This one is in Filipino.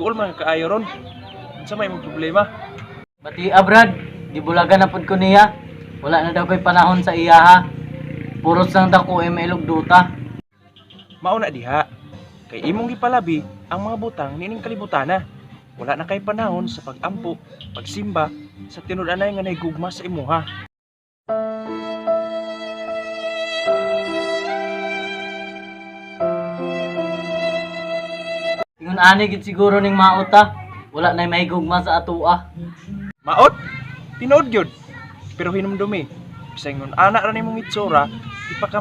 duol man kaayo ron. Unsa may mong problema? Bati Brad, gibulagan na pud ko niya. Wala na daw ko'y panahon sa iya ha. Puros lang dako ML og duta. Mao na diha. Kay imong gipalabi ang mga butang nining kalibutana. Wala na kay panahon sa pag-ampo, pagsimba sa tinud-anay nga naigugma sa imuha. Ingon ani gid siguro ning maot ha. Wala na mahigugma sa atoa. Maot, tinuod gyud. Pero hinumdumi. Bisag ngon ana ra nimong itsura, di pa ka